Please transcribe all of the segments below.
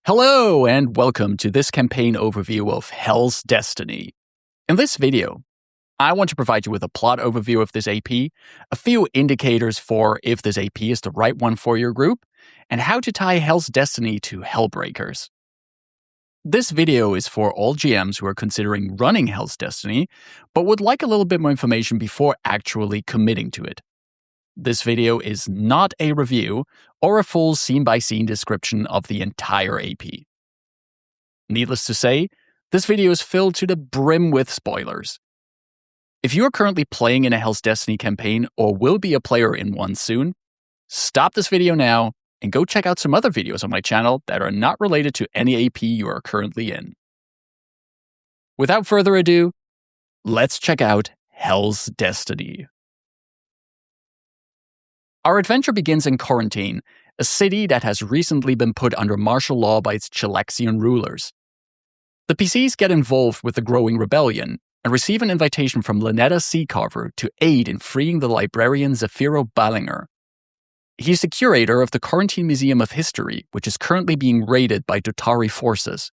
Hello and welcome to this campaign overview of Hell's Destiny. In this video, I want to provide you with a plot overview of this AP, a few indicators for if this AP is the right one for your group, and how to tie Hell's Destiny to Hellbreakers. This video is for all GMs who are considering running Hell's Destiny, but would like a little bit more information before actually committing to it. This video is not a review or a full scene-by-scene description of the entire AP. Needless to say, this video is filled to the brim with spoilers. If you are currently playing in a Hell's Destiny campaign or will be a player in one soon, stop this video now and go check out some other videos on my channel that are not related to any AP you are currently in. Without further ado, let's check out Hell's Destiny. Our adventure begins in Quarantine, a city that has recently been put under martial law by its Cheliaxian rulers. The PCs get involved with the growing rebellion and receive an invitation from Lynetta Seacarver to aid in freeing the librarian Zephyro Ballinger. He's the curator of the Quarantine Museum of History, which is currently being raided by Dotari forces.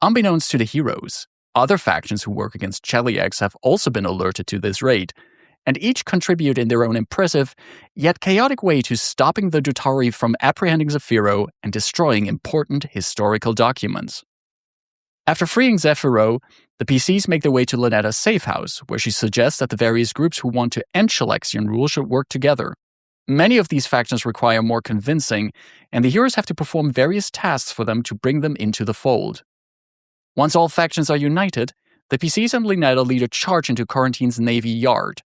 Unbeknownst to the heroes, other factions who work against Cheliax have also been alerted to this raid, and each contribute in their own impressive, yet chaotic way to stopping the Dotari from apprehending Zephyro and destroying important historical documents. After freeing Zephyro, the PCs make their way to Lynetta's safe house, where she suggests that the various groups who want to end Cheliaxian rule should work together. Many of these factions require more convincing, and the heroes have to perform various tasks for them to bring them into the fold. Once all factions are united, the PCs and Lynetta lead a charge into Quarantine's Navy Yard,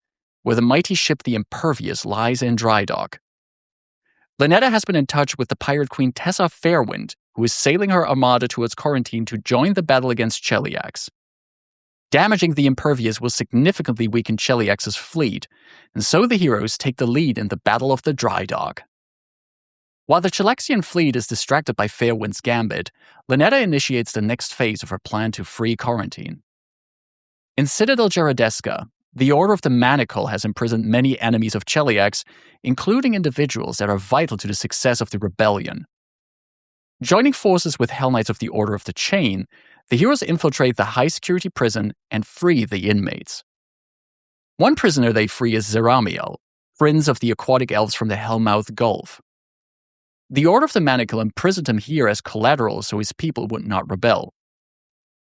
where the mighty ship the Impervious lies in dry dock. Lynetta has been in touch with the pirate queen Tessa Fairwind, who is sailing her armada towards Quarantine to join the battle against Cheliax. Damaging the Impervious will significantly weaken Cheliax's fleet, and so the heroes take the lead in the Battle of the Dry Dock. While the Cheliaxian fleet is distracted by Fairwind's gambit, Lynetta initiates the next phase of her plan to free Quarantine. In Citadel Gerardesca, the Order of the Manacle has imprisoned many enemies of Cheliax, including individuals that are vital to the success of the rebellion. Joining forces with Hell Knights of the Order of the Chain, the heroes infiltrate the high-security prison and free the inmates. One prisoner they free is Zeramiel, prince of the aquatic elves from the Hellmouth Gulf. The Order of the Manacle imprisoned him here as collateral so his people would not rebel.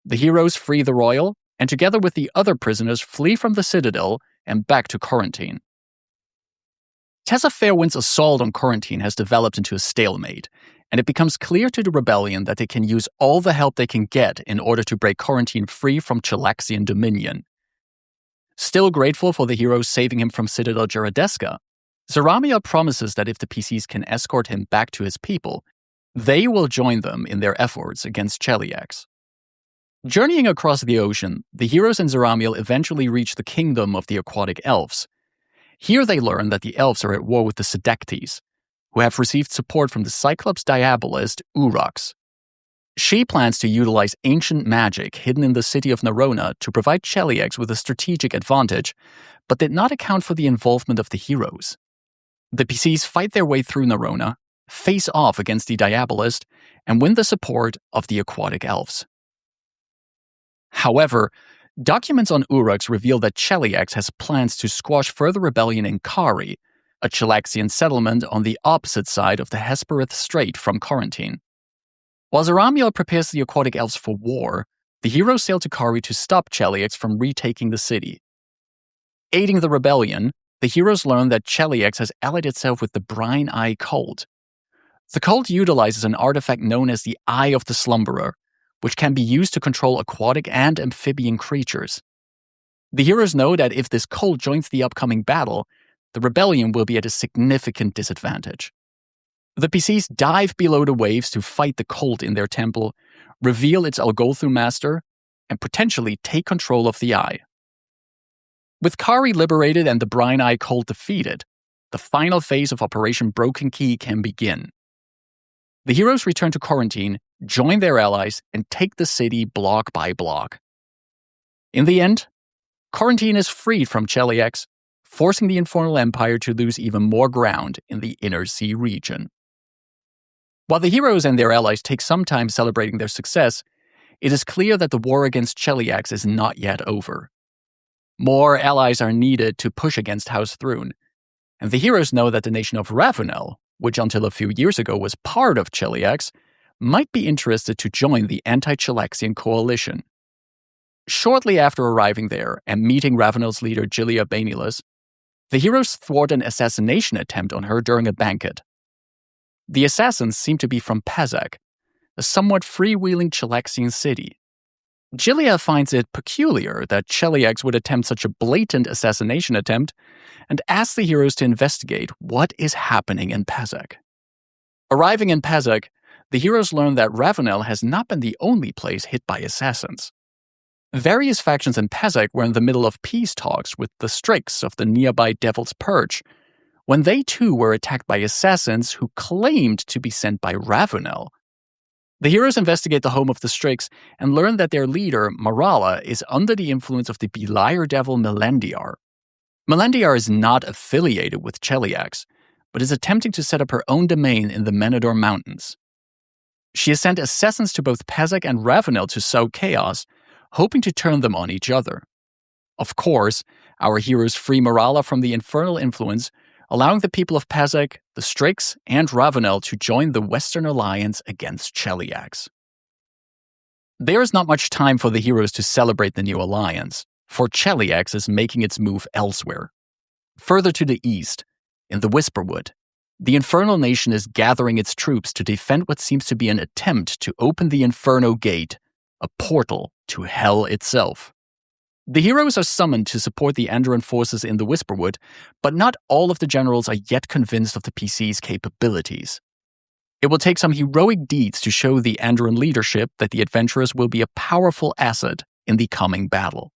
The heroes free the royal, and together with the other prisoners flee from the Citadel and back to Quarantine. Tessa Fairwind's assault on Quarantine has developed into a stalemate, and it becomes clear to the rebellion that they can use all the help they can get in order to break Quarantine free from Cheliaxian dominion. Still grateful for the heroes saving him from Citadel Gerardesca, Zeramiel promises that if the PCs can escort him back to his people, they will join them in their efforts against Cheliax. Journeying across the ocean, the heroes and Zeramiel eventually reach the kingdom of the aquatic elves. Here they learn that the elves are at war with the Sedectes, who have received support from the Cyclops diabolist Urox. She plans to utilize ancient magic hidden in the city of Nerona to provide Cheliax with a strategic advantage, but did not account for the involvement of the heroes. The PCs fight their way through Nerona, face off against the diabolist, and win the support of the aquatic elves. However, documents on Urox reveal that Cheliax has plans to squash further rebellion in Kari, a Cheliaxian settlement on the opposite side of the Hesperith Strait from Quarantine. While Zeramiel prepares the aquatic elves for war, the heroes sail to Kari to stop Cheliax from retaking the city. Aiding the rebellion, the heroes learn that Cheliax has allied itself with the Brine Eye cult. The cult utilizes an artifact known as the Eye of the Slumberer, which can be used to control aquatic and amphibian creatures. The heroes know that if this cult joins the upcoming battle, the rebellion will be at a significant disadvantage. The PCs dive below the waves to fight the cult in their temple, reveal its Algothu master, and potentially take control of the Eye. With Kari liberated and the Brine Eye cult defeated, the final phase of Operation Broken Key can begin. The heroes return to Quarantine, join their allies, and take the city block by block. In the end, Quarantine is freed from Cheliax, forcing the Infernal Empire to lose even more ground in the Inner Sea region. While the heroes and their allies take some time celebrating their success, it is clear that the war against Cheliax is not yet over. More allies are needed to push against House Thrune, and the heroes know that the nation of Ravenel, which until a few years ago was part of Cheliax, might be interested to join the anti-Cheliaxian coalition. Shortly after arriving there and meeting Ravenel's leader Gilia Baenilus, the heroes thwart an assassination attempt on her during a banquet. The assassins seem to be from Pazak, a somewhat freewheeling Cheliaxian city. Gilia finds it peculiar that Cheliax would attempt such a blatant assassination attempt and asks the heroes to investigate what is happening in Pazak. Arriving in Pazak, the heroes learn that Ravenel has not been the only place hit by assassins. Various factions in Pazak were in the middle of peace talks with the Strix of the nearby Devil's Perch, when they too were attacked by assassins who claimed to be sent by Ravenel. The heroes investigate the home of the Strix and learn that their leader, Marala, is under the influence of the Beliar devil Melendiar. Melendiar is not affiliated with Cheliax, but is attempting to set up her own domain in the Menador Mountains. She has sent assassins to both Pazak and Ravenel to sow chaos, hoping to turn them on each other. Of course, our heroes free Marala from the infernal influence, allowing the people of Pazak, the Strix, and Ravenel to join the Western Alliance against Cheliax. There is not much time for the heroes to celebrate the new alliance, for Cheliax is making its move elsewhere. Further to the east, in the Whisperwood, the Infernal Nation is gathering its troops to defend what seems to be an attempt to open the Inferno Gate, a portal to Hell itself. The heroes are summoned to support the Andoran forces in the Whisperwood, but not all of the generals are yet convinced of the PC's capabilities. It will take some heroic deeds to show the Andoran leadership that the adventurers will be a powerful asset in the coming battle.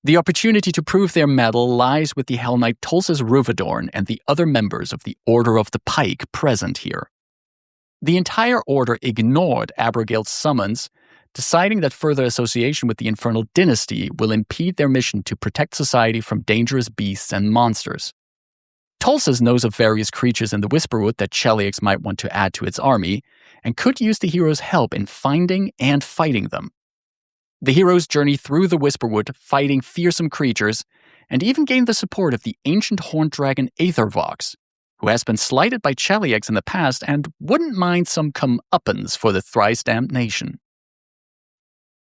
The opportunity to prove their mettle lies with the Hell Knight Tulsis Ruvadorn and the other members of the Order of the Pike present here. The entire order ignored Abigail's summons, deciding that further association with the Infernal Dynasty will impede their mission to protect society from dangerous beasts and monsters. Tulsis knows of various creatures in the Whisperwood that Cheliax might want to add to its army, and could use the heroes' help in finding and fighting them. The heroes journey through the Whisperwood, fighting fearsome creatures, and even gain the support of the ancient horned dragon Aethervox, who has been slighted by Cheliax in the past and wouldn't mind some comeuppance for the Thrice-Damned Nation.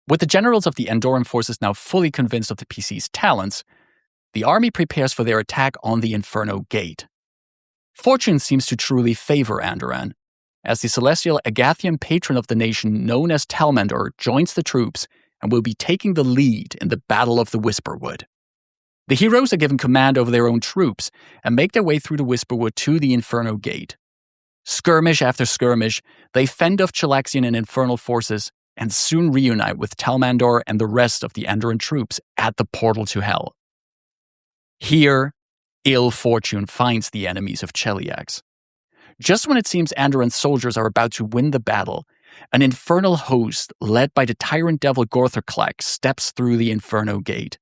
With the generals of the Andoran forces now fully convinced of the PC's talents, the army prepares for their attack on the Inferno Gate. Fortune seems to truly favor Andoran, as the celestial Agathian patron of the nation known as Talmandor joins the troops and will be taking the lead in the Battle of the Whisperwood. The heroes are given command over their own troops and make their way through the Whisperwood to the Inferno Gate. Skirmish after skirmish, they fend off Cheliaxian and infernal forces and soon reunite with Talmandor and the rest of the Andoran troops at the portal to Hell. Here, ill fortune finds the enemies of Cheliax. Just when it seems Andoran's soldiers are about to win the battle, an infernal host led by the tyrant devil Gortherclack steps through the Inferno Gate.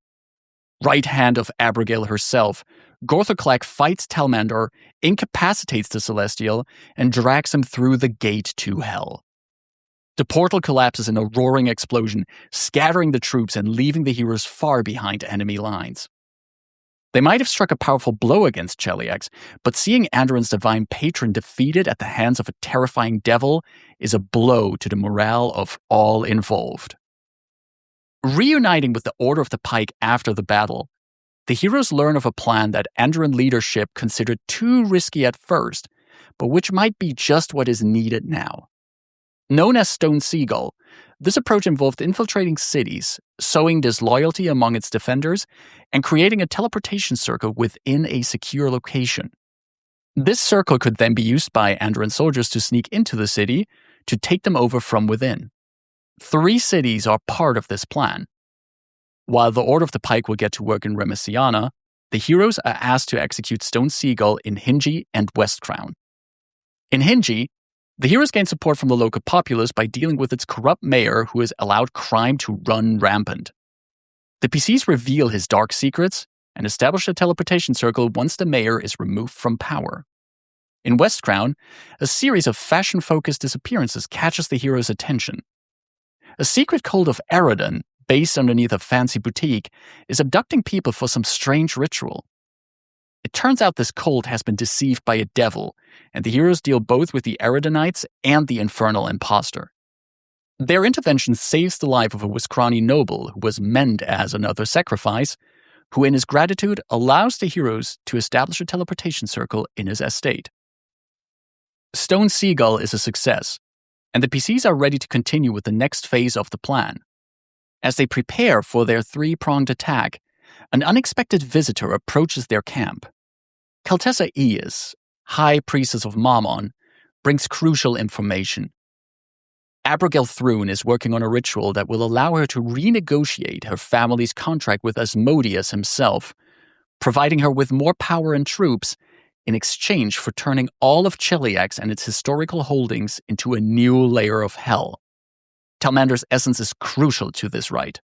Right hand of Abigail herself, Gortherclack fights Talmandor, incapacitates the Celestial, and drags him through the gate to Hell. The portal collapses in a roaring explosion, scattering the troops and leaving the heroes far behind enemy lines. They might have struck a powerful blow against Cheliax, but seeing Andoran's divine patron defeated at the hands of a terrifying devil is a blow to the morale of all involved. Reuniting with the Order of the Pike after the battle, the heroes learn of a plan that Andoran leadership considered too risky at first, but which might be just what is needed now. Known as Stone Seagull, this approach involved infiltrating cities, sowing disloyalty among its defenders, and creating a teleportation circle within a secure location. This circle could then be used by Andoran soldiers to sneak into the city to take them over from within. 3 cities are part of this plan. While the Order of the Pike will get to work in Remisiana, the heroes are asked to execute Stone Seagull in Hingi and Westcrown. In Hingi, the heroes gain support from the local populace by dealing with its corrupt mayor who has allowed crime to run rampant. The PCs reveal his dark secrets and establish a teleportation circle once the mayor is removed from power. In Westcrown, a series of fashion-focused disappearances catches the hero's attention. A secret cult of Eridan, based underneath a fancy boutique, is abducting people for some strange ritual. It turns out this cult has been deceived by a devil, and the heroes deal both with the Eridanites and the infernal imposter. Their intervention saves the life of a Wiskrani noble who was meant as another sacrifice, who in his gratitude allows the heroes to establish a teleportation circle in his estate. Stone Seagull is a success, and the PCs are ready to continue with the next phase of the plan. As they prepare for their three-pronged attack, an unexpected visitor approaches their camp. Kaltessa Eas, High Priestess of Mammon, brings crucial information. Abigail Thrune is working on a ritual that will allow her to renegotiate her family's contract with Asmodeus himself, providing her with more power and troops in exchange for turning all of Cheliax and its historical holdings into a new layer of hell. Talmander's essence is crucial to this rite,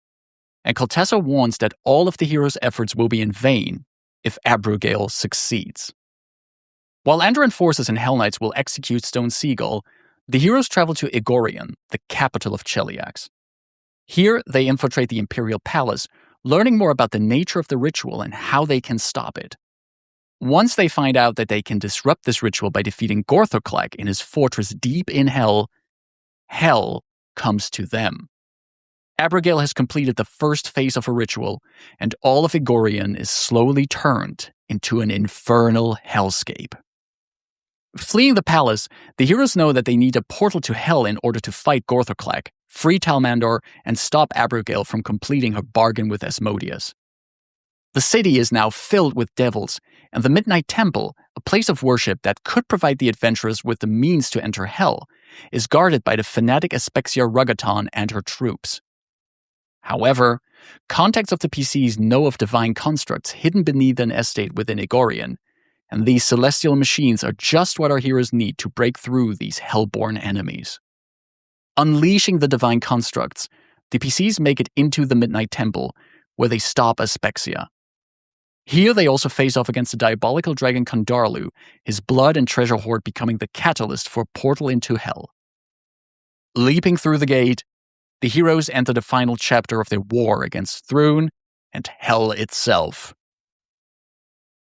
and Kaltessa warns that all of the hero's efforts will be in vain if Abigail succeeds. While Andoran forces and Hell Knights will execute Stone Seagull, the heroes travel to Egorion, the capital of Cheliax. Here, they infiltrate the Imperial Palace, learning more about the nature of the ritual and how they can stop it. Once they find out that they can disrupt this ritual by defeating Gorthoclek in his fortress deep in Hell, Hell comes to them. Abigail has completed the first phase of a ritual, and all of Egorion is slowly turned into an infernal hellscape. Fleeing the palace, the heroes know that they need a portal to Hell in order to fight Gorthoclek, free Talmandor, and stop Abigail from completing her bargain with Asmodeus. The city is now filled with devils, and the Midnight Temple, a place of worship that could provide the adventurers with the means to enter Hell, is guarded by the fanatic Aspexia Rugaton and her troops. However, contacts of the PCs know of divine constructs hidden beneath an estate within Egorion, and these celestial machines are just what our heroes need to break through these hellborn enemies. Unleashing the divine constructs, the PCs make it into the Midnight Temple, where they stop Aspexia. Here they also face off against the diabolical dragon Kondarlu, his blood and treasure hoard becoming the catalyst for a portal into Hell. Leaping through the gate, the heroes enter the final chapter of their war against Thrune and Hell itself.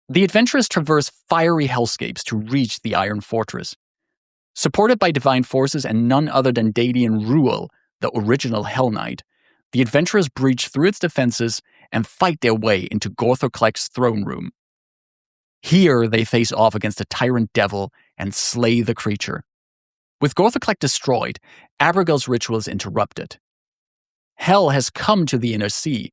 The adventurers traverse fiery hellscapes to reach the Iron Fortress. Supported by divine forces and none other than Dadian Ruel, the original Hell Knight, the adventurers breach through its defenses and fight their way into Gorthoclek's throne room. Here they face off against the tyrant devil and slay the creature. With Gorthoclek destroyed, Abigail's ritual is interrupted. Hell has come to the Inner Sea,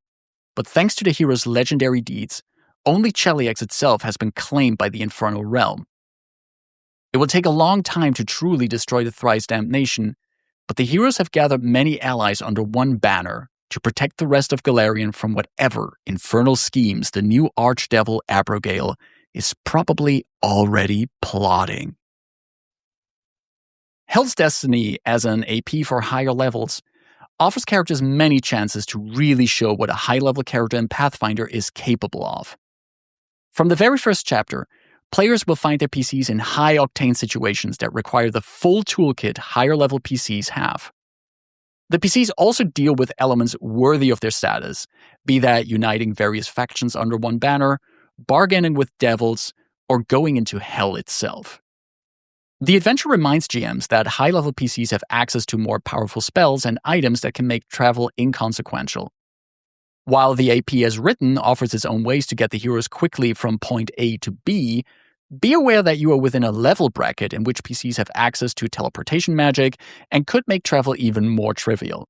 but thanks to the hero's legendary deeds, only Cheliax itself has been claimed by the infernal realm. It will take a long time to truly destroy the Thrice-Damned Nation, but the heroes have gathered many allies under one banner to protect the rest of Golarion from whatever infernal schemes the new archdevil Abigail is probably already plotting. Hell's Destiny, as an AP for higher levels, offers characters many chances to really show what a high-level character in Pathfinder is capable of. From the very first chapter, players will find their PCs in high-octane situations that require the full toolkit higher-level PCs have. The PCs also deal with elements worthy of their status, be that uniting various factions under one banner, bargaining with devils, or going into Hell itself. The adventure reminds GMs that high-level PCs have access to more powerful spells and items that can make travel inconsequential. While the AP as written offers its own ways to get the heroes quickly from point A to B, be aware that you are within a level bracket in which PCs have access to teleportation magic and could make travel even more trivial.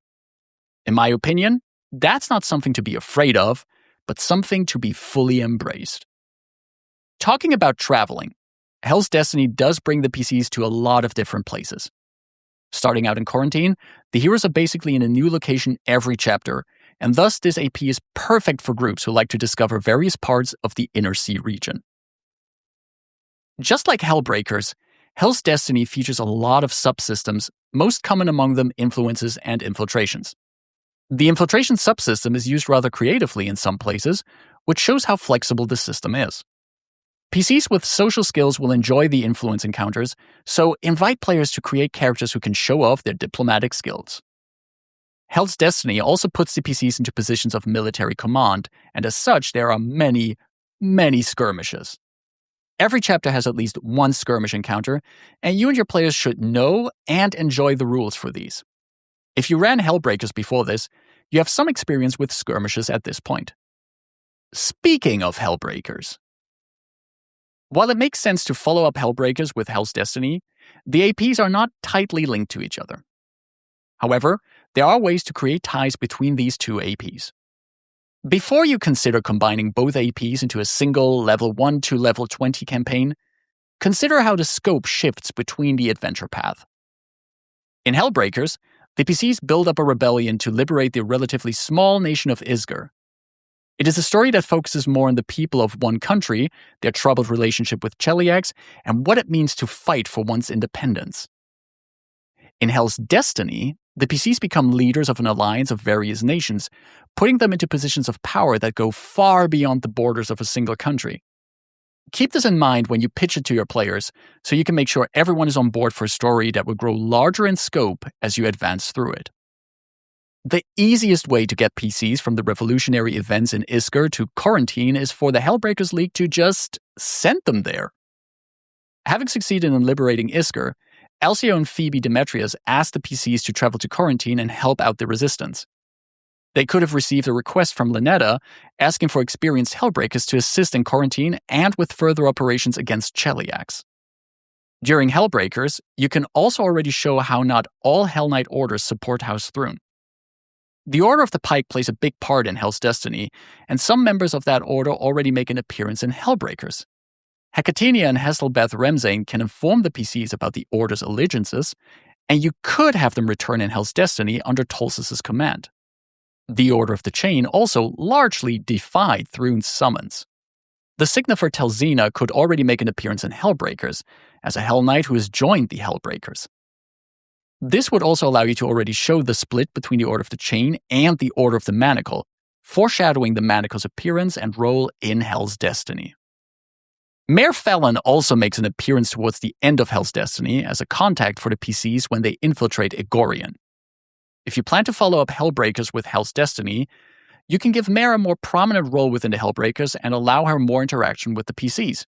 In my opinion, that's not something to be afraid of, but something to be fully embraced. Talking about traveling, Hell's Destiny does bring the PCs to a lot of different places. Starting out in Quarantine, the heroes are basically in a new location every chapter, and thus this AP is perfect for groups who like to discover various parts of the Inner Sea region. Just like Hellbreakers, Hell's Destiny features a lot of subsystems, most common among them influences and infiltrations. The infiltration subsystem is used rather creatively in some places, which shows how flexible the system is. PCs with social skills will enjoy the influence encounters, so invite players to create characters who can show off their diplomatic skills. Hell's Destiny also puts the PCs into positions of military command, and as such, there are many, many skirmishes. Every chapter has at least one skirmish encounter, and you and your players should know and enjoy the rules for these. If you ran Hellbreakers before this, you have some experience with skirmishes at this point. Speaking of Hellbreakers, while it makes sense to follow up Hellbreakers with Hell's Destiny, the APs are not tightly linked to each other. However, there are ways to create ties between these two APs. Before you consider combining both APs into a single level 1 to level 20 campaign, consider how the scope shifts between the adventure path. In Hellbreakers, the PCs build up a rebellion to liberate the relatively small nation of Isgir. It is a story that focuses more on the people of one country, their troubled relationship with Cheliax, and what it means to fight for one's independence. In Hell's Destiny, the PCs become leaders of an alliance of various nations, putting them into positions of power that go far beyond the borders of a single country. Keep this in mind when you pitch it to your players, so you can make sure everyone is on board for a story that will grow larger in scope as you advance through it. The easiest way to get PCs from the revolutionary events in Isgir to Quarantine is for the Hellbreakers League to just send them there. Having succeeded in liberating Isgir, Alcio and Phoebe Demetrius asked the PCs to travel to Quarantine and help out the resistance. They could have received a request from Lynetta asking for experienced Hellbreakers to assist in Quarantine and with further operations against Cheliax. During Hellbreakers, you can also already show how not all Hell Knight orders support House Thrune. The Order of the Pike plays a big part in Hell's Destiny, and some members of that order already make an appearance in Hellbreakers. Hecatenia and Hesselbeth Remzane can inform the PCs about the Order's allegiances, and you could have them return in Hell's Destiny under Tolsis' command. The Order of the Chain also largely defied Thrune's summons. The Signifer Telzina could already make an appearance in Hellbreakers, as a Hell Knight who has joined the Hellbreakers. This would also allow you to already show the split between the Order of the Chain and the Order of the Manacle, foreshadowing the Manacle's appearance and role in Hell's Destiny. Mayor Felon also makes an appearance towards the end of Hell's Destiny as a contact for the PCs when they infiltrate Egorian. If you plan to follow up Hellbreakers with Hell's Destiny, you can give Mare a more prominent role within the Hellbreakers and allow her more interaction with the PCs.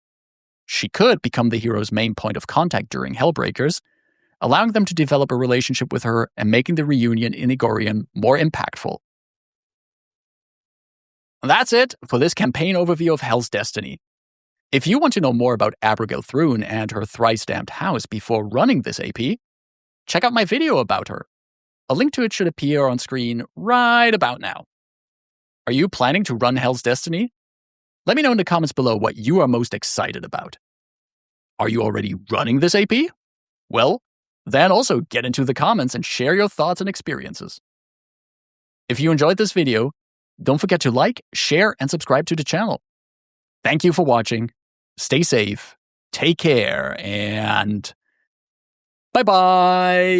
She could become the hero's main point of contact during Hellbreakers, allowing them to develop a relationship with her and making the reunion in Egorian more impactful. That's it for this campaign overview of Hell's Destiny. If you want to know more about Abigail Thrune and her Thrice-Damned House before running this AP, check out my video about her. A link to it should appear on screen right about now. Are you planning to run Hell's Destiny? Let me know in the comments below what you are most excited about. Are you already running this AP? Well, then also get into the comments and share your thoughts and experiences. If you enjoyed this video, don't forget to like, share, and subscribe to the channel. Thank you for watching. Stay safe, take care, and bye-bye.